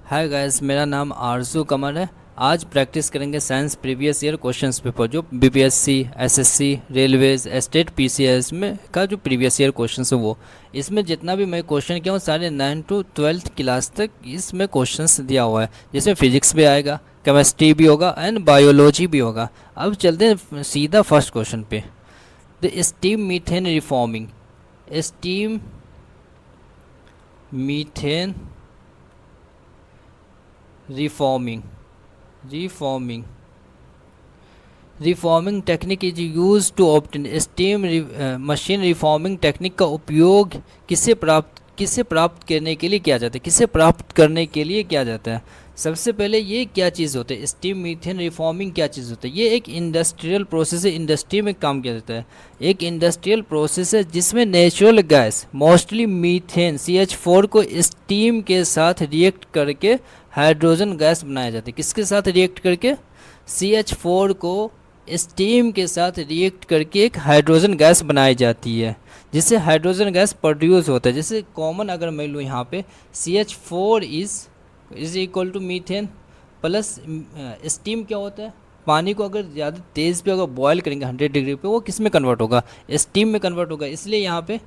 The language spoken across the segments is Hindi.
हाय गाइस, मेरा नाम आरजू कमर है। आज प्रैक्टिस करेंगे science previous year questions paper जो BPSC, SSC, railways, state PCS में का जो प्रीवियस ईयर क्वेश्चंस है वो इसमें जितना भी मैं क्वेश्चन किया हूँ सारे 9 to 12th क्लास तक इसमें क्वेश्चंस दिया हुआ है, जिसमें फिजिक्स भी आएगा, केमिस्ट्री भी होगा एंड बायोलॉजी भी होगा। अब चलते हैं सीधा फर्स्ट क्वेश्चन पे। The steam methane reforming, steam methane reforming reforming reforming technique is use to obtain steam. Machine reforming technique का उपयोग किसे प्राप्त करने के लिए किया जाता है, किसे प्राप्त करने के लिए किया जाता है। सबसे पहले ये क्या चीज़ होता है, स्टीम मीथेन रिफॉर्मिंग क्या चीज़ होता है। ये एक इंडस्ट्रियल प्रोसेस है, इंडस्ट्री में काम किया जाता है। एक इंडस्ट्रियल प्रोसेस है जिसमें natural gas mostly methane CH4 को स्टीम के साथ रिएक्ट करके हाइड्रोजन गैस बनाया जाता है। किसके साथ रिएक्ट करके, CH4 को स्टीम के साथ रिएक्ट करके एक हाइड्रोजन गैस बनाई जाती है, जिससे हाइड्रोजन गैस प्रोड्यूस होता है। जैसे कॉमन अगर मैं लूँ यहाँ पे CH4 is equal to methane plus steam क्या होता है, पानी को अगर ज़्यादा तेज़ पे अगर बॉयल करेंगे 100 डिग्री पे वो किस में कन्वर्ट होगा, स्टीम में कन्वर्ट होगा। इसलिए यहाँ पे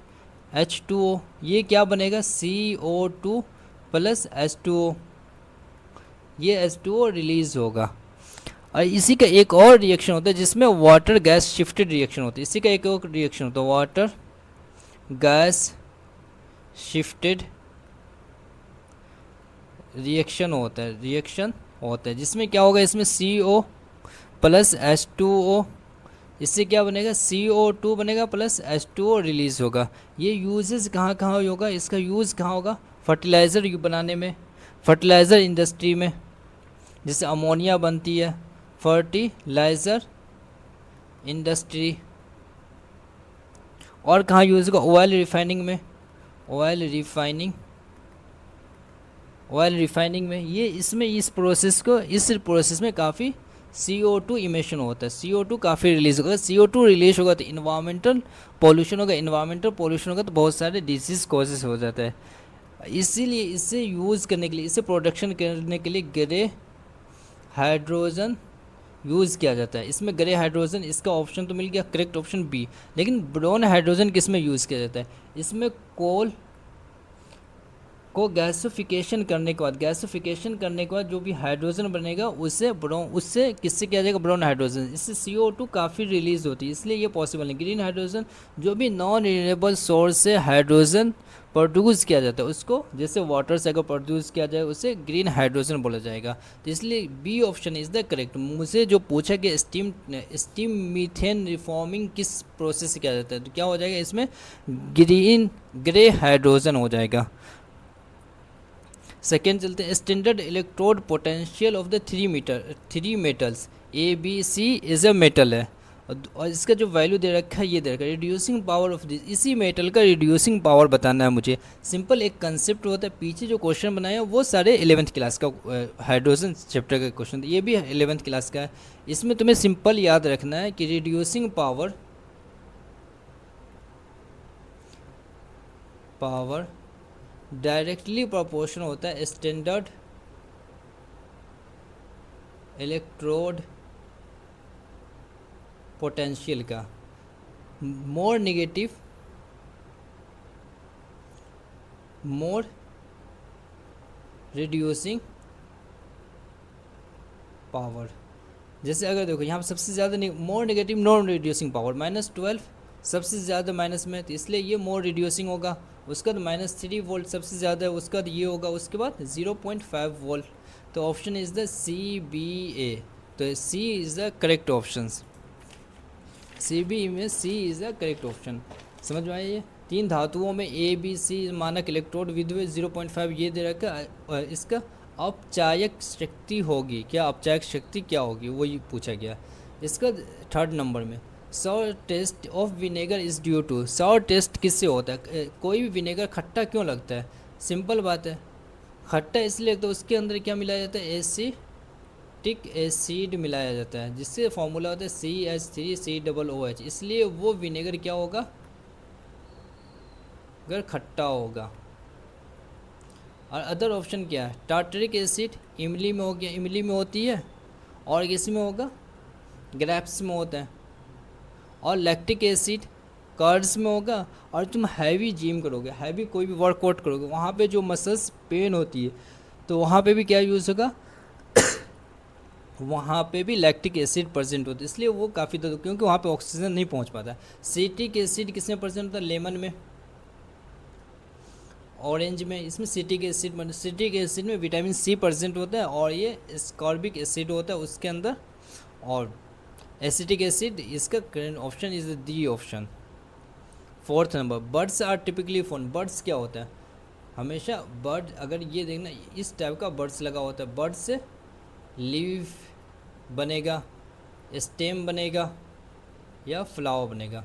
H2O ये क्या बनेगा, CO2 प्लस H2O, ये H2O रिलीज होगा। और इसी का एक और रिएक्शन होता है जिसमें वाटर गैस शिफ्टेड रिएक्शन होती है। इसी का एक और रिएक्शन होता है वाटर गैस शिफ्टेड रिएक्शन होता है जिसमें क्या होगा, इसमें CO प्लस H2O, इससे क्या बनेगा CO2 बनेगा प्लस H2O रिलीज होगा। ये यूजेस कहाँ कहाँ होगा, इसका यूज़ कहाँ होगा, फर्टिलाइज़र बनाने में, फर्टिलाइज़र इंडस्ट्री में, जिससे अमोनिया बनती है, फर्टिलाइज़र इंडस्ट्री। और कहाँ यूज़ होगा, ऑयल रिफाइनिंग में, ऑयल रिफाइनिंग में। ये इसमें इस प्रोसेस में काफ़ी CO2 इमिशन होता है, CO2 काफ़ी रिलीज होगा। CO2 रिलीज होगा तो इन्वायरमेंटल पोल्यूशन होगा, तो बहुत सारे डिजीज़ कॉजेस हो जाता है। इसीलिए इसे यूज़ करने के लिए, इसे प्रोडक्शन करने के लिए ग्रे हाइड्रोजन यूज़ किया जाता है। इसमें ग्रे हाइड्रोजन, इसका ऑप्शन तो मिल गया करेक्ट ऑप्शन बी। लेकिन ब्राउन हाइड्रोजन किस में यूज़ किया जाता है, इसमें कोल को गैसिफिकेशन करने के बाद जो भी हाइड्रोजन बनेगा उससे किससे किया जाएगा, ब्राउन हाइड्रोजन। इससे CO2 काफ़ी रिलीज होती है, इसलिए ये पॉसिबल नहीं। ग्रीन हाइड्रोजन जो भी नॉन रिन्यूएबल सोर्स से हाइड्रोजन प्रोड्यूस किया जाता है उसको, जैसे वाटर से अगर प्रोड्यूस किया जाए उसे ग्रीन हाइड्रोजन बोला जाएगा। तो इसलिए B option is the correct. मुझे जो पूछा कि स्टीम मीथेन रिफॉर्मिंग किस प्रोसेस से किया जाता है, तो क्या हो जाएगा, इसमें ग्रे हाइड्रोजन हो जाएगा। सेकेंड चलते हैं, standard electrode potential of the three metals ABC is a metal है, और इसका जो वैल्यू दे रखा है ये दे रखा है, रिड्यूसिंग पावर ऑफ दिस, इसी मेटल का रिड्यूसिंग पावर बताना है मुझे। सिंपल एक कंसेप्ट होता है, पीछे जो क्वेश्चन बनाया वो सारे 11th क्लास का हाइड्रोजन चैप्टर का क्वेश्चन, ये भी 11th क्लास का है। इसमें तुम्हें सिंपल याद रखना है कि रिड्यूसिंग पावर डायरेक्टली प्रोपोर्शनल होता है स्टैंडर्ड इलेक्ट्रोड पोटेंशियल का। मोर रिड्यूसिंग पावर, जैसे अगर देखो यहाँ पर सबसे ज़्यादा more negative non reducing power -12 सबसे ज़्यादा माइनस में, तो इसलिए ये मोर रिड्यूसिंग होगा। उसका बाद -3 वोल्ट सबसे ज़्यादा है, उसका बाद ये होगा, उसके बाद 0.5 वोल्ट। तो ऑप्शन इज़ द CBA, तो C is the correct option. CBE में C is the correct option. समझ में आइए, 3 धातुओं में ABC मानक इलेक्ट्रोड विद्युत 0.5 ये दे रखा है, और इसका अपचायक शक्ति होगी क्या, अपचायक शक्ति क्या होगी वो ये पूछा गया। इसका 3rd नंबर में sour taste of vinegar is due to, sour taste किससे होता है, कोई भी विनेगर खट्टा क्यों लगता है, सिंपल बात है, खट्टा इसलिए तो उसके अंदर क्या मिलाया जाता है, एसिटिक एसिड मिलाया जाता है, जिससे फॉर्मूला होता है CH3COOH, इसलिए वो विनेगर क्या होगा, अगर खट्टा होगा। और अदर ऑप्शन क्या है, टार्टरिक एसिड इमली में हो गया, इमली में होती है, और किसी में होगा, ग्रेप्स में होता है, और लैक्टिक एसिड कर्ड्स में होगा। और तुम हैवी जिम करोगे, हैवी कोई भी वर्कआउट करोगे, वहाँ पे जो मसल्स पेन होती है, तो वहाँ पे भी क्या यूज़ होगा, वहाँ पे भी लैक्टिक एसिड प्रेजेंट होता है, इसलिए वो काफ़ी दर्द, क्योंकि वहाँ पे ऑक्सीजन नहीं पहुँच पाता। सिट्रिक एसिड किस में प्रेजेंट होता है, लेमन में, ऑरेंज में। इसमें सिट्रिक एसिड में विटामिन सी प्रेजेंट होता है, और ये स्कॉर्बिक एसिड होता है उसके अंदर। और एसिटिक एसिड, इसका correct option is D option. Fourth number, birds are typically phone. Birds क्या होता है, हमेशा बर्ड, अगर ये देखना इस टाइप का बर्ड्स लगा होता है, बर्ड से लीफ बनेगा, स्टेम बनेगा, या फ्लावर बनेगा।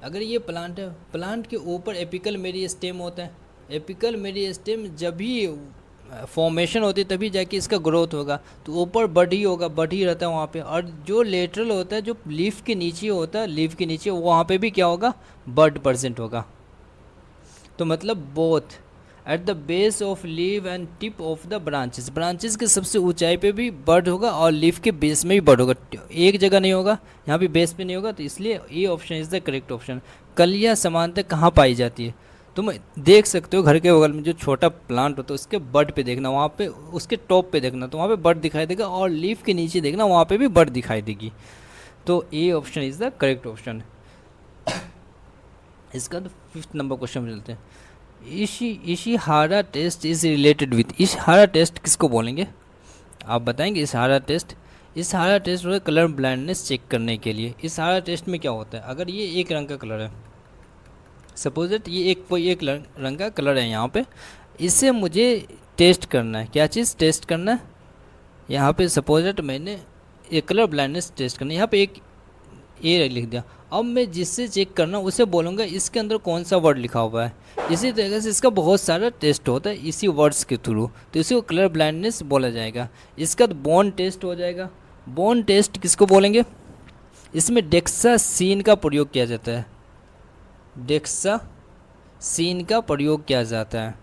अगर ये प्लांट है, प्लांट के ऊपर एपिकल मेरिस्टेम होता है, एपिकल मेरिस्टेम जब भी फॉर्मेशन होती है तभी जाके इसका ग्रोथ होगा, तो ऊपर बड ही होगा, बड ही रहता है वहाँ पे। और जो लेटरल होता है, जो लीफ के नीचे होता है, लीफ के नीचे, वहाँ पे भी क्या होगा, बड प्रेजेंट होगा। तो मतलब both at the base of leave and tip of the branches, branches के सबसे ऊंचाई पे भी बर्ड होगा, और लीफ के बेस में भी बर्ड होगा, एक जगह नहीं होगा, यहाँ पे बेस पे नहीं होगा, तो इसलिए ये option is the correct option. कलियाँ समानता कहाँ पाई जाती है, तुम देख सकते हो घर के बगल में जो छोटा प्लांट होता है उसके बर्ड पे देखना, वहाँ पे उसके टॉप पे देखना, तो वहाँ पे बर्ड दिखाई देगा, और लीफ के नीचे देखना, वहाँ पे भी बर्ड दिखाई देगी। तो ये option is the correct option. इसका तो 5th नंबर क्वेश्चन में चलते हैं। Ishihara test is related with, Ishihara test किसको बोलेंगे, आप बताएंगे। इशिहारा टेस्ट, इशिहारा टेस्ट होता है कलर ब्लाइंडनेस चेक करने के लिए। इशिहारा टेस्ट में क्या होता है, अगर ये एक रंग का कलर है, सपोज दैट ये कोई एक रंग का कलर है यहाँ पे, इसे मुझे टेस्ट करना है, क्या चीज़ टेस्ट करना है, यहाँ पे सपोज दैट मैंने एक कलर ब्लाइंडनेस टेस्ट करना है, यहाँ पे एक ए लिख दिया। अब मैं जिससे चेक करना उसे बोलूँगा इसके अंदर कौन सा वर्ड लिखा हुआ है। इसी तरीके से इसका बहुत सारा टेस्ट होता है इसी वर्ड्स के थ्रू, तो इसी को कलर ब्लाइंडनेस बोला जाएगा। इसका तो बॉन्ड टेस्ट हो जाएगा। बॉन्ड टेस्ट किसको बोलेंगे, इसमें डेक्सासीन का प्रयोग किया जाता है, डेक्सासीन का प्रयोग किया जाता है।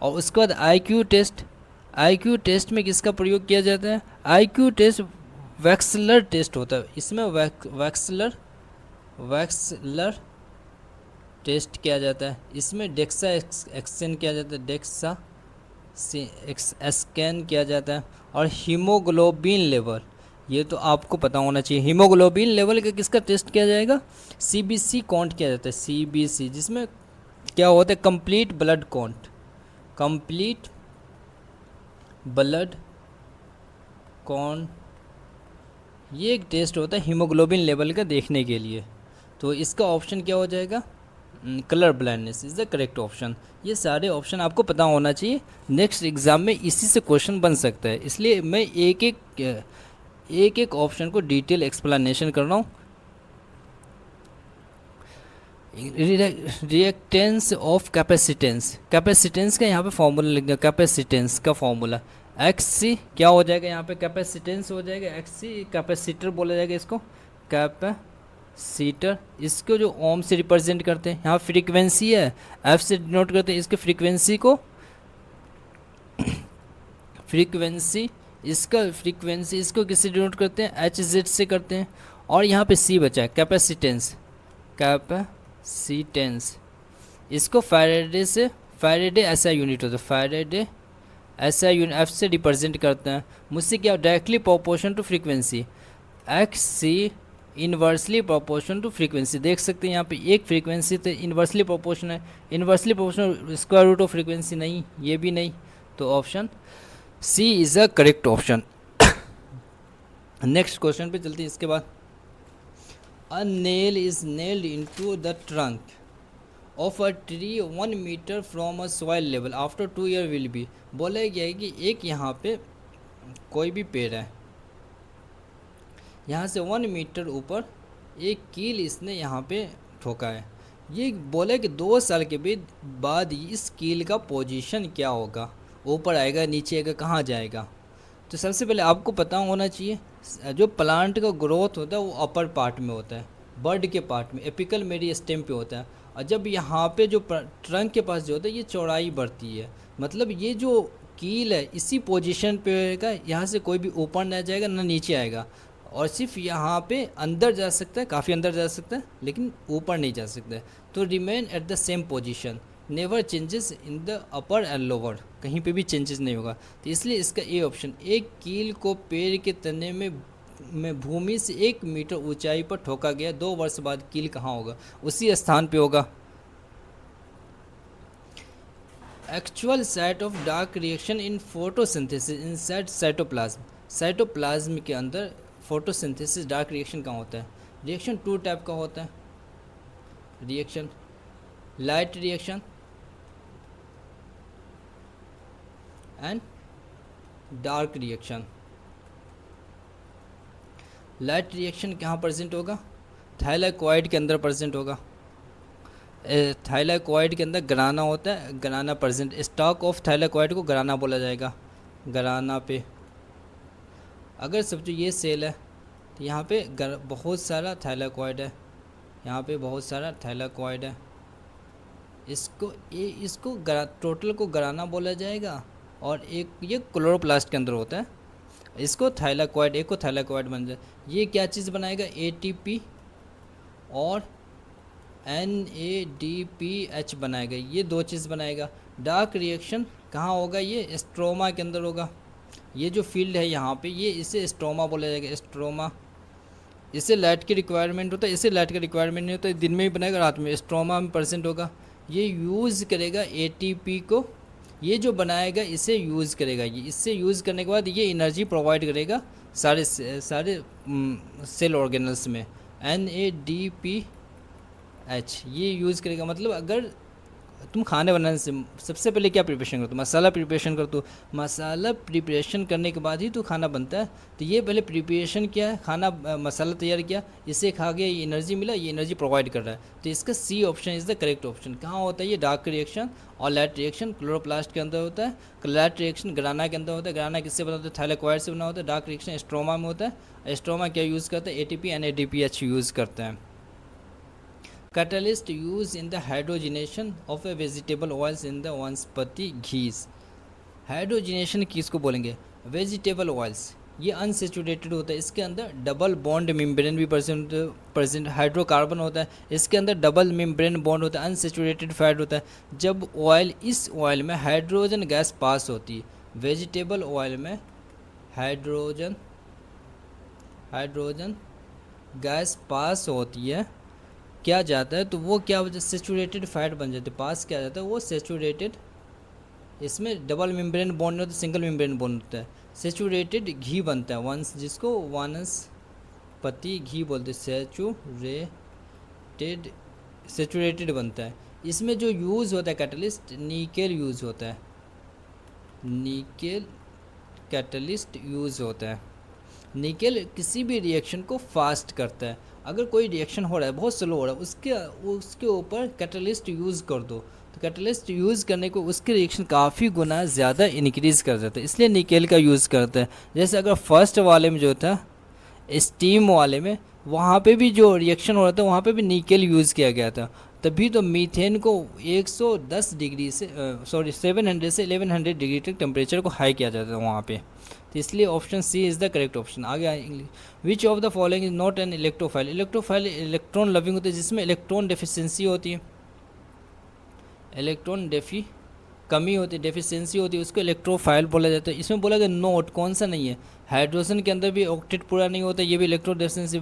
और उसके बाद आईक्यू टेस्ट, आईक्यू टेस्ट में किसका प्रयोग किया जाता है, आईक्यू टेस्ट वैक्सलर टेस्ट होता है, इसमें वैक्सलर टेस्ट किया जाता है, इसमें डेक्सा एक्सचेंज किया जाता है, डेक्सा स्कैन किया जाता है। और हीमोग्लोबिन लेवल, ये तो आपको पता होना चाहिए, हीमोग्लोबिन लेवल का किसका टेस्ट किया जाएगा, सीबीसी काउंट किया जाता है, सीबीसी, जिसमें क्या होता है, complete blood count, complete blood count, ये एक टेस्ट होता है हीमोग्लोबिन लेवल का देखने के लिए। तो इसका ऑप्शन क्या हो जाएगा, colour blindness is the correct option. ये सारे ऑप्शन आपको पता होना चाहिए, नेक्स्ट एग्ज़ाम में इसी से क्वेश्चन बन सकता है, इसलिए मैं एक एक ऑप्शन को डिटेल एक्सप्लेनेशन कर रहा हूँ। रिएक्टेंस ऑफ कैपेसिटेंस, कैपेसिटेंस का यहाँ पे फॉर्मूला लिख दिया, कैपेसिटेंस का फॉर्मूला एक्स सी क्या हो जाएगा, यहाँ पे कैपेसिटेंस हो जाएगा एक्स सी, कैपेसिटर बोला जाएगा इसको, कैपेसिटर, इसको जो ओम से रिप्रेजेंट करते हैं, यहाँ फ्रीक्वेंसी है एफ से डिनोट करते हैं, इसके फ्रीक्वेंसी को फ्रीक्वेंसी, इसका फ्रीक्वेंसी इसको किससे डिनोट करते हैं, एच जेड से करते हैं। और यहाँ पे सी बचा है कैपेसिटेंस, कैपेसिटेंस, इसको फैराडे से, फैराडे ऐसा यूनिट होता है, फैराडे ऐसा यूनिट एफ से रिप्रेजेंट करते हैं। मुझसे क्या directly proportion to frequency, x c inversely proportion to frequency, देख सकते हैं यहाँ पे एक फ्रीक्वेंसी तो इन्वर्सली प्रोपोर्शन है, inversely proportion square root of frequency नहीं, ये भी नहीं, तो option C is a correct option. Next question पे चलते हैं इसके बाद। A nail is nailed into the trunk of a tree 1 metre from a soil level after 2 year will B, बोला गया है कि एक यहाँ पे कोई भी पेड़ है, यहाँ से 1 मीटर ऊपर एक कील इसने यहाँ पे ठोका है, ये बोले कि 2 साल के बाद इस कील का पोजीशन क्या होगा, ऊपर आएगा नीचे आएगा कहाँ जाएगा। तो सबसे पहले आपको पता होना चाहिए जो प्लांट का ग्रोथ होता है वो अपर पार्ट में होता है, बर्ड के पार्ट में एपिकल मेरिस्टेम पे होता है, और जब यहाँ पे जो ट्रंक के पास जो होता है ये चौड़ाई बढ़ती है, मतलब ये जो कील है इसी पोजीशन पे रहेगा, यहाँ से कोई भी ऊपर ना जाएगा ना नीचे आएगा, और सिर्फ यहाँ पे अंदर जा सकता है, काफ़ी अंदर जा सकता है लेकिन ऊपर नहीं जा सकता है। तो remain at the same position, never changes in the upper and lower, कहीं पे भी चेंजेस नहीं होगा। तो इसलिए इसका ए ऑप्शन, एक कील को पेड़ के तने में भूमि से 1 मीटर ऊंचाई पर ठोका गया, 2 वर्ष बाद कील कहाँ होगा? उसी स्थान पे होगा। Actual site of dark reaction in photosynthesis inside cytoplasm, cytoplasm के अंदर फोटोसिंथेसिस डार्क रिएक्शन कहाँ होता है? रिएक्शन 2 टाइप का होता है, reaction light reaction and dark reaction. Light reaction कहाँ प्रेजेंट होगा? थाइलाकॉइड के अंदर प्रेजेंट होगा। थाइलाकॉइड के अंदर ग्राना होता है, ग्राना प्रेजेंट, स्टॉक ऑफ थाइलाकॉइड को ग्राना बोला जाएगा। ग्राना पे अगर समझो ये सेल है तो यहाँ पे बहुत सारा थाइलाकॉइड है, यहाँ पे बहुत सारा थाइलाकॉइड है, इसको टोटल को ग्राना बोला जाएगा। और एक ये क्लोरोप्लास्ट के अंदर होता है, इसको थाइलाकॉइड, एक को थाइलाकॉइड बन जाए। ये क्या चीज़ बनाएगा? ATP और NADPH बनाएगा, ये 2 चीज़ बनाएगा। डार्क रिएक्शन कहाँ होगा? ये स्ट्रोमा के अंदर होगा। ये जो फील्ड है यहाँ पे, ये इसे स्ट्रोमा बोला जाएगा, स्ट्रोमा। इसे लाइट की रिक्वायरमेंट होता है, इसे लाइट का रिक्वायरमेंट नहीं होता, दिन में ही बनाएगा रात में, स्ट्रोमा में प्रेजेंट होगा। ये यूज़ करेगा ATP को, ये जो बनाएगा इसे यूज़ करेगा, ये इससे यूज़ करने के बाद ये एनर्जी प्रोवाइड करेगा सारे सेल ऑर्गेनल्स में। NADPH ये यूज़ करेगा। मतलब अगर तुम खाने बनाने से सबसे पहले क्या प्रिपरेशन करते हो? मसाला प्रिपरेशन करते हो, मसाला प्रिपरेशन करने के बाद ही तो खाना बनता है। तो ये पहले प्रिपरेशन किया है, खाना मसाला तैयार किया, इसे खा गया, ये एनर्जी मिला, ये एनर्जी प्रोवाइड कर रहा है। तो इसका C option is the correct option. कहाँ होता है ये? डार्क रिएक्शन और लाइट रिएक्शन क्लोरोप्लास्ट के अंदर होता है। लाइट रिएक्शन ग्राना के अंदर होता है। ग्राना किससे बना होता है? थाइलाकॉइड से बना होता है। डार्क रिएक्शन स्ट्रोमा में होता है। स्ट्रोमा क्या यूज़ करता है? ATP NADPH यूज़ करते हैं। Catalyst used in the hydrogenation of a vegetable oils in the वनस्पति घीस। हाइड्रोजिनेशन किसको बोलेंगे? वेजिटेबल ऑयल्स, ये अनसेचुरेटेड होता है, इसके अंदर डबल बॉन्ड मेम्ब्रेन भी प्रेजेंट हाइड्रोकार्बन होता है, इसके अंदर डबल मेम्ब्रेन बॉन्ड होता है, अनसेचुरेटेड फैट होता है। जब ऑयल, इस ऑयल में हाइड्रोजन गैस पास होती है, वेजिटेबल ऑयल में हाइड्रोजन गैस पास होती है, क्या जाता है तो वो क्या वजह सेचुरेटेड फैट बन जाते हैं, पास क्या जाता है वो सेचुरेटेड, इसमें डबल मेम्ब्रेन बॉन्ड नहीं होता, सिंगल मेम्ब्रेन बॉन्ड होता है। सेचुरेटेड घी बनता है, वंस जिसको वनस्पति घी बोलते हैं, सेचुरेटेड बनता है। इसमें जो यूज़ होता है कैटलिस्ट, निकेल यूज़ होता है, निकेल कैटलिस्ट यूज़ होता है। निकेल किसी भी रिएक्शन को फास्ट करता है। अगर कोई रिएक्शन हो रहा है बहुत स्लो हो रहा है, उसके ऊपर कैटलिस्ट यूज़ कर दो, तो कैटलिस्ट यूज़ करने को उसके रिएक्शन काफ़ी गुना ज़्यादा इंक्रीज़ कर देता है, इसलिए निकेल का यूज़ करता है। जैसे अगर फर्स्ट वाले में जो था स्टीम वाले में, वहाँ पे भी जो रिएक्शन हो रहा था वहाँ पे भी निकेल यूज़ किया गया था, तभी तो मीथेन को 110 डिग्री से 700 से 1100 डिग्री तक टेम्परेचर को हाई किया जाता था वहाँ पे। तो इसलिए option C is the correct option. आगे English, which of the following is not an electrophile. Electrophile electron loving होते हैं जिसमें इलेक्ट्रॉन डेफिशिएंसी होती है, इलेक्ट्रॉन कमी होती है, डेफिशिएंसी होती है, उसको इलेक्ट्रोफाइल बोला जाता है। इसमें बोला गया नोट, कौन सा नहीं है? हाइड्रोजन के अंदर भी ऑक्टेट पूरा नहीं होता, ये भी इलेक्ट्रॉन डेफिशिएंसी।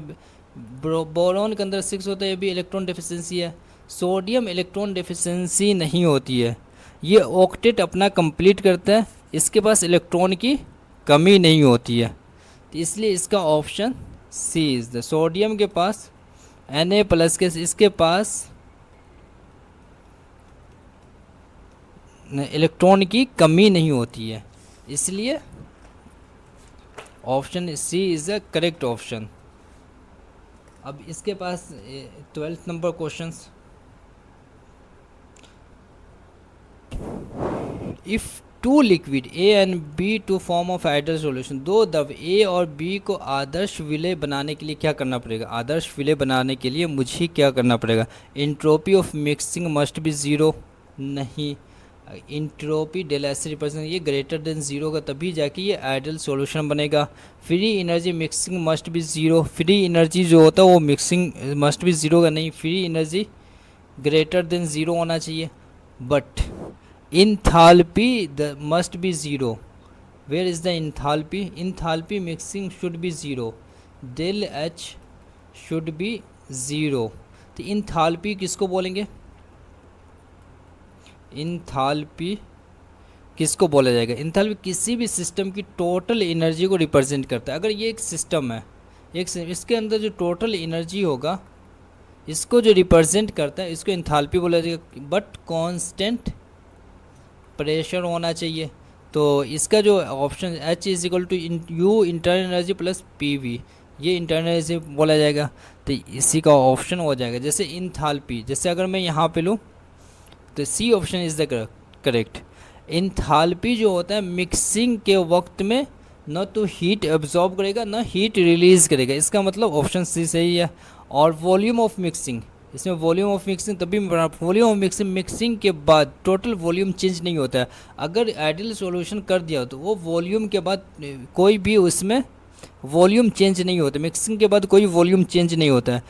बोरॉन के अंदर 6 होता है, ये भी इलेक्ट्रॉन डेफिशिएंसी है। सोडियम इलेक्ट्रॉन डेफिशिएंसी नहीं होती है, ये ऑक्टेट अपना कंप्लीट करता है, इसके पास इलेक्ट्रॉन की कमी नहीं होती है। तो इसलिए इसका option C is the, sodium के पास Na+ के, इसके पास इलेक्ट्रॉन की कमी नहीं होती है, इसलिए option C is the correct option. अब इसके पास 12th number questions. If two liquid A and B to form of ideal solution, दो द्रव ए और बी को आदर्श विलय बनाने के लिए क्या करना पड़ेगा, आदर्श विलय बनाने के लिए मुझे क्या करना पड़ेगा, entropy of mixing must be zero, नहीं, इंट्रोपी डेल एस रिप्रेजेंट ये ग्रेटर देन ज़ीरो का तभी जाके ये आइडियल सॉल्यूशन बनेगा। Free energy mixing must be zero, free energy जो होता है वो मिक्सिंग मस्ट बी ज़ीरो का नहीं, free energy greater than zero होना चाहिए। But enthalpy the must be zero, where is the enthalpy mixing should be zero, del h should be zero। तो enthalpy किसको बोलेंगे, enthalpy किसको बोला जाएगा, enthalpy किसी भी सिस्टम की टोटल एनर्जी को रिप्रेजेंट करता है। अगर ये एक सिस्टम है, इसके अंदर जो टोटल एनर्जी होगा इसको जो रिप्रेजेंट करता है इसको enthalpy बोला जाएगा। बट कांस्टेंट प्रेशर होना चाहिए। तो इसका जो option H is equal to U internal energy plus PV, ये इंटरनल एनर्जी बोला जाएगा। तो इसी का ऑप्शन हो जाएगा। जैसे इंथाल्पी, जैसे अगर मैं यहाँ पे लूँ तो C option is the correct. Enthalpy जो होता है मिक्सिंग के वक्त में न तो हीट एब्जॉर्ब करेगा न हीट रिलीज़ करेगा, इसका मतलब ऑप्शन C सही है। और वॉल्यूम ऑफ मिक्सिंग, इसमें वॉल्यूम ऑफ मिक्सिंग तभी वॉल्यूम ऑफ मिक्सिंग के बाद टोटल वॉल्यूम चेंज नहीं होता है। अगर आइडियल सॉल्यूशन कर दिया तो वो वॉल्यूम के बाद कोई भी उसमें वॉल्यूम चेंज नहीं होता, मिक्सिंग के बाद कोई वॉल्यूम चेंज नहीं होता है।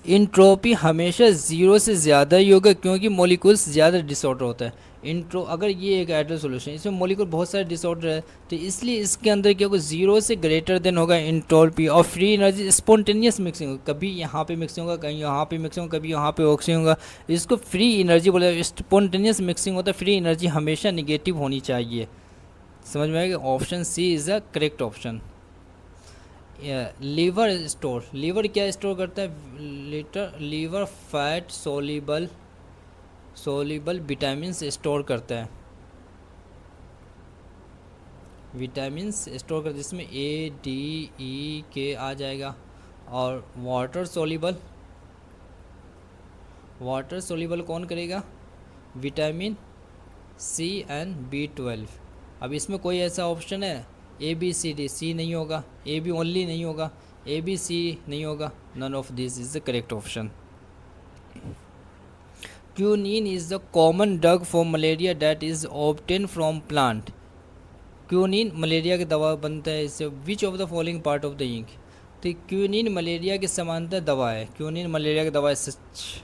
इंट्रोपी हमेशा ज़ीरो से ज़्यादा ही होगा क्योंकि मॉलिक्यूल्स ज़्यादा डिसऑर्डर होता है। अगर ये एक आइडियल सॉल्यूशन, इसमें मॉलिक्यूल बहुत सारे डिसऑर्डर है तो इसलिए इसके अंदर क्या होगा, ज़ीरो से ग्रेटर देन होगा इंट्रोपी। और फ्री एनर्जी स्पॉन्टेनियस मिक्सिंग होगा, कभी यहाँ पे मिक्सिंग होगा, कहीं यहाँ पे मिक्सिंग होगा, कभी यहाँ पे ऑक्सीजन होगा, इसको फ्री एनर्जी बोला जाएगा। स्पॉन्टेनियस मिक्सिंग होता है, फ्री एनर्जी हमेशा निगेटिव होनी चाहिए। समझ में आएगा, option C is the correct option. Liver store, liver क्या स्टोर करता है, liver fat soluble vitamin store करता है, विटामिन स्टोर करता है जिसमें A D E K आ जाएगा। और वाटर सोल्यूबल कौन करेगा, विटामिन C एंड B12। अब इसमें कोई ऐसा ऑप्शन है A B C D, C नहीं होगा, A B ओनली नहीं होगा, A B C नहीं होगा, none of this is the correct option. Quinine is the common drug for malaria that is obtain from plant. Quinine malaria की दवा बनता है इससे। Which of the following part of the ink, तो क्यूनिन मलेरिया के समानता दवा है, क्यूनिन मलेरिया की दवा है सच।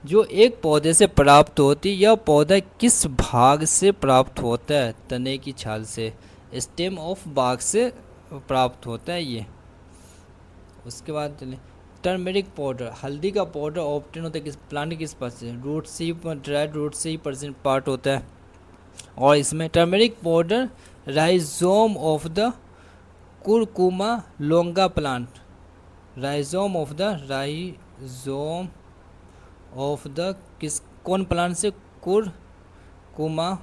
जो एक पौधे से प्राप्त होती है, यह पौधा किस भाग से प्राप्त होता है, तने की छाल से, स्टेम ऑफ बाग से प्राप्त होता है ये। उसके बाद चले टर्मेरिक पाउडर, हल्दी का पाउडर ऑब्टेन होता है किस प्लांट के किस पास से, रूट से ही, ड्राई रूट से ही परसेंट पार्ट होता है। और इसमें turmeric powder rhizome of the curcuma लोंगा plant, rhizome of the किस कौन प्लांट से, कुरकुमा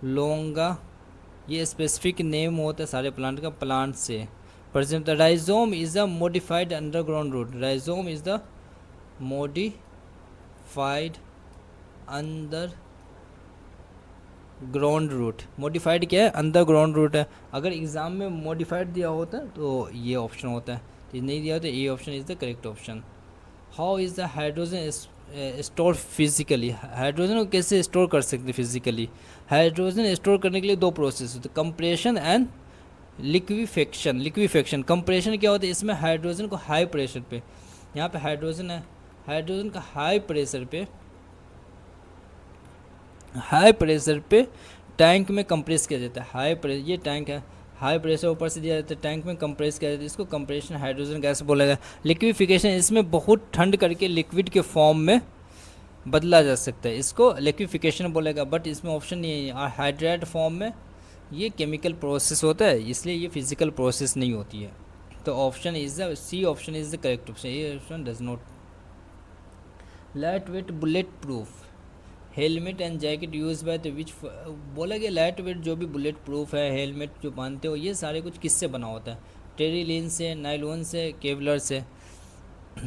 लोंगा, ये स्पेसिफिक नेम होता है सारे प्लांट का, प्लांट से present. Rhizome is the modified underground root, rhizome is the modified underground root. Modified क्या है, अंडरग्राउंड रूट है। अगर एग्जाम में मॉडिफाइड दिया होता है तो ये ऑप्शन होता है, तो नहीं दिया होता ये option is the correct option. How is the hydrogen store physically, hydrogen को कैसे स्टोर कर सकते फिजिकली। हाइड्रोजन स्टोर करने के लिए दो प्रोसेस होते हैं, कंप्रेशन एंड लिक्विफेक्शन। कंप्रेशन क्या होता है, इसमें हाइड्रोजन को हाई प्रेशर पे, यहाँ पे हाइड्रोजन है, हाइड्रोजन का हाई प्रेशर पे टैंक में कंप्रेस किया जाता है। ये टैंक है, हाई प्रेशर ऊपर से दिया जाता है, टैंक में कंप्रेस किया जाता है, इसको कंप्रेशन हाइड्रोजन गैस बोला जाता है। लिक्विफिकेशन, इसमें बहुत ठंड करके लिक्विड के फॉर्म में बदला जा सकता है, इसको लिक्विफिकेशन बोलेगा। बट इसमें ऑप्शन नहीं है, और हाइड्रेट फॉर्म में ये केमिकल प्रोसेस होता है, इसलिए ये फिजिकल प्रोसेस नहीं होती है। तो option is the C option is the correct option, ये option does not. Lightweight bulletproof helmet and jacket use by the which, बोला गया लाइट वेट जो भी बुलेट प्रूफ है, हेलमेट जो पहनते हो, ये सारे कुछ किससे बना होता है, टेरिलीन से, नाइलॉन से, केवलर से,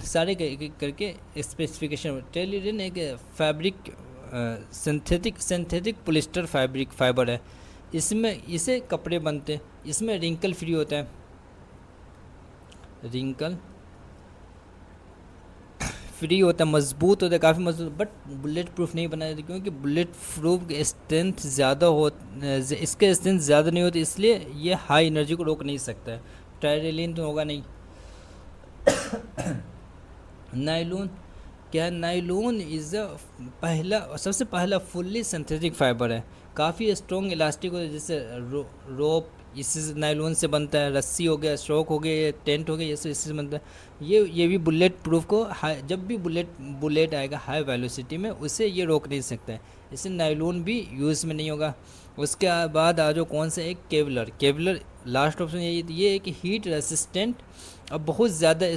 सारे करके स्पेसिफिकेशन। टेरिलीन एक फैब्रिक सिंथेटिक पोलिस्टर फाइबर है। इसमें इसे कपड़े बनते हैं, इसमें रिंकल फ्री होता है, रिंकल फ्री होता है, मजबूत होता है, काफ़ी मजबूत, बट बुलेट प्रूफ नहीं बनाया जाता क्योंकि बुलेट प्रूफ स्ट्रेंथ ज़्यादा हो, इसके स्ट्रेंथ ज़्यादा नहीं होती, इसलिए ये हाई एनर्जी को रोक नहीं सकता है। ट्राइरेलिन तो होगा नहीं। नायलॉन क्या है? नायलॉन इज़ सबसे पहला फुल्ली सिंथेटिक फाइबर है, काफ़ी स्ट्रॉन्ग इलास्टिक होता है, जैसे रोप इसी से नायलॉन से बनता है, रस्सी हो गया, स्ट्रोक हो गया, टेंट हो गया, ये सब इससे बनता है। ये भी बुलेट प्रूफ को जब भी बुलेट आएगा हाई वेलोसिटी में उसे ये रोक नहीं सकता है, इससे नायलॉन भी यूज़ में नहीं होगा। उसके बाद आ जाओ कौन सा, एक केवलर लास्ट ऑप्शन ये एक हीट रेसिस्टेंट और बहुत ज़्यादा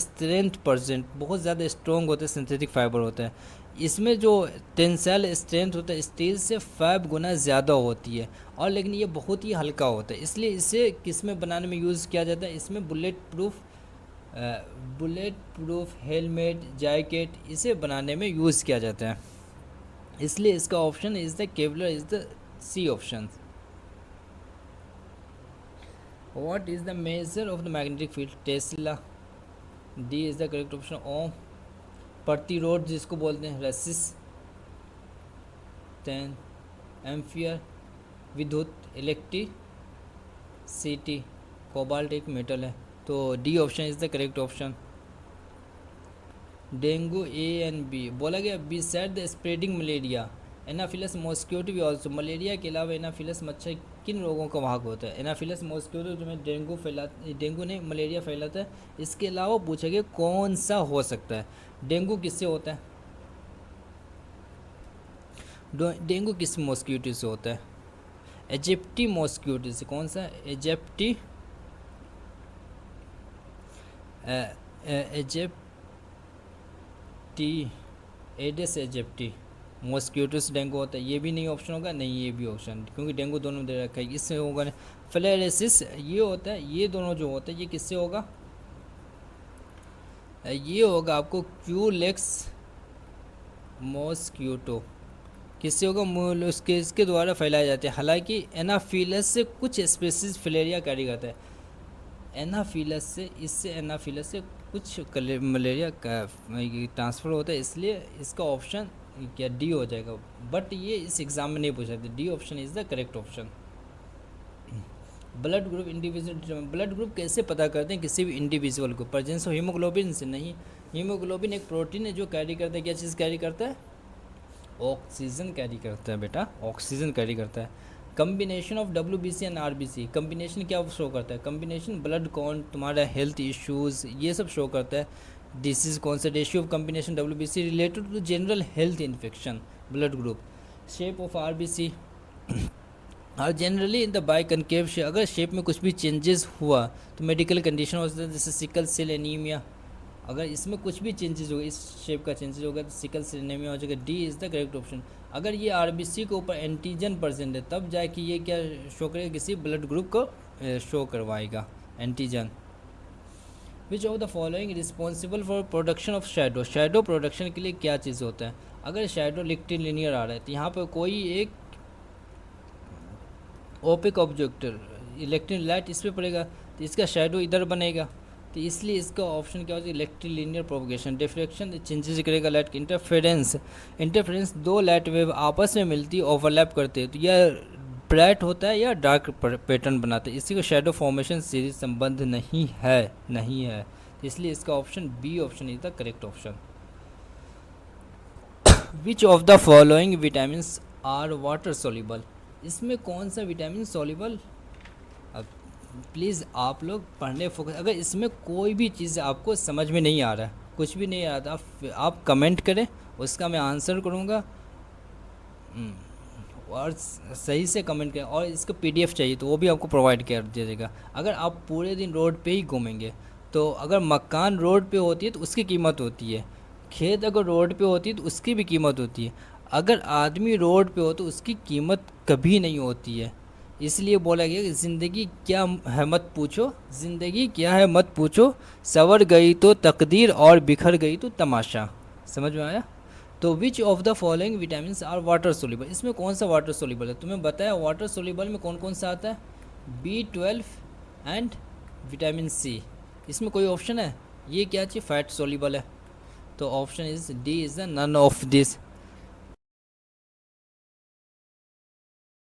बहुत ज़्यादा स्ट्रॉन्ग होता है, सिंथेटिक फाइबर होता है। इसमें जो टेंसाइल स्ट्रेंथ होता है स्टील से 5 गुना ज़्यादा होती है, और लेकिन ये बहुत ही हल्का होता है, इसलिए इसे किस में बनाने में यूज़ किया जाता है, इसमें बुलेट प्रूफ हेलमेट, जैकेट इसे बनाने में यूज़ किया जाता है, इसलिए इसका option is the kevlar is the C option. What is the major of the magnetic field? Tesla. D is the correct option. Ohm. प्रतिरोध जिसको बोलते हैं रेसिस। 10 एम्पियर। विद्युत इलेक्ट्रिसिटी। कोबाल्ट एक मेटल है, तो D option is the correct option. Dengue A and B बोला गया, beside the spreading malaria anopheles mosquito भी ऑल्सो। मलेरिया के अलावा एनाफिलस मच्छर किन रोगों का वाहक होता है? एनाफिलस मॉस्किटो जो में डेंगू नहीं मलेरिया फैलाता है, इसके अलावा पूछा गया कौन सा हो सकता है। डेंगू किससे होता है? डेंगू किस मॉस्किटो से होता है? एजिप्टी मॉस्किटो से। कौन सा? एजिप्टी एडेस एजिप्टी मॉस्किटो से डेंगू होता है। ये भी नहीं ऑप्शन होगा, नहीं ये भी ऑप्शन, क्योंकि डेंगू दोनों दे रखा है, इससे होगा नहीं। फ्लेरेसिस ये होता है, ये दोनों जो होता है ये किससे होगा? ये होगा आपको क्यूलेक्स मॉस्किटो किससे होगा? इसके द्वारा फैलाए जाते हैं। हालांकि एनाफिलस से कुछ स्पीसीज फिलेरिया कैरी करता है, एनाफिलस से कुछ मलेरिया का ट्रांसफ़र होता है, इसलिए इसका ऑप्शन क्या डी हो जाएगा, बट ये इस एग्ज़ाम में नहीं पूछा था। D option is the correct option. Blood group individual, blood group कैसे पता करते हैं किसी भी इंडिविजुअल को? प्रेजेंस ऑफ हीमोग्लोबिन से नहीं। हीमोग्लोबिन एक प्रोटीन है जो कैरी करता है, क्या चीज़ कैरी करता है? ऑक्सीजन कैरी करता है बेटा, ऑक्सीजन कैरी करता है। Combination of WBC and RBC, combination क्या शो करता है? कम्बिनेशन ब्लड काउंट, तुम्हारा हेल्थ इश्यूज़ ये सब शो करता है। डिसीज़ कौन सा? Ratio of combination WBC related to general health infection blood group. Shape of RBC और generally in the biconcave shape, अगर शेप में कुछ भी चेंजेस हुआ तो मेडिकल कंडीशन हो सकता है, जैसे सिकल सेल एनीमिया। अगर इसमें कुछ भी चेंजेस होगा, इस शेप का चेंजेस होगा तो सिकल सेल एनीमिया हो जाएगा। D is the correct option. अगर ये RBC के ऊपर एंटीजन प्रेजेंट है तब जाके ये क्या शो करेगा? किसी ब्लड ग्रुप को शो करवाएगा antigen. Which of the following responsible for production of shadow, shadow production के लिए क्या चीज़ होता है? अगर शैडो रेक्टिलिनियर आ रहा है तो यहाँ पर कोई एक ओपिक ऑब्जेक्टर इलेक्ट्रिक लाइट इस पर पड़ेगा तो इसका शैडो इधर बनेगा, तो इसलिए इसका ऑप्शन क्या होता है? इलेक्ट्रिलिनियर प्रोपगेशन। डिफ्रेक्शन चेंजेस करेगा लाइट की। इंटरफेरेंस दो लाइट वेव आपस में मिलती ओवरलैप करते हैं तो यह ब्राइट होता है या डार्क पैटर्न बनाते हैं, इसी को शैडो फॉर्मेशन सीरीज संबंध नहीं है, इसलिए इसका option B option is the correct option. Which of the following vitamins are water soluble, इसमें कौन सा विटामिन सोल्यूबल? अब प्लीज़ आप लोग पढ़ने फोकस, अगर इसमें कोई भी चीज़ आपको समझ में नहीं आ रहा है, कुछ भी नहीं आ रहा था, आप कमेंट करें, उसका मैं आंसर करूँगा, और सही से कमेंट करें। और इसका PDF चाहिए तो वो भी आपको प्रोवाइड कर दिया जाएगा। अगर आप पूरे दिन रोड पे ही घूमेंगे तो अगर मकान रोड पे होती है तो उसकी कीमत होती है, खेत अगर रोड पे होती है तो उसकी भी कीमत होती है, अगर आदमी रोड पे हो तो उसकी कीमत कभी नहीं होती है। इसलिए बोला गया कि ज़िंदगी क्या है मत पूछो, ज़िंदगी क्या है मत पूछो, संवर गई तो तकदीर और बिखर गई तो तमाशा। समझ में आया? तो which of the following vitamin are water soluble, इसमें कौन सा वाटर सोल्यूबल है? तुम्हें बताया वाटर सोल्यूबल में कौन कौन सा आता है, B12 एंड विटामिन सी। इसमें कोई ऑप्शन है? ये क्या चीज़ फैट सोल्यूबल है, तो option is D is the none of this.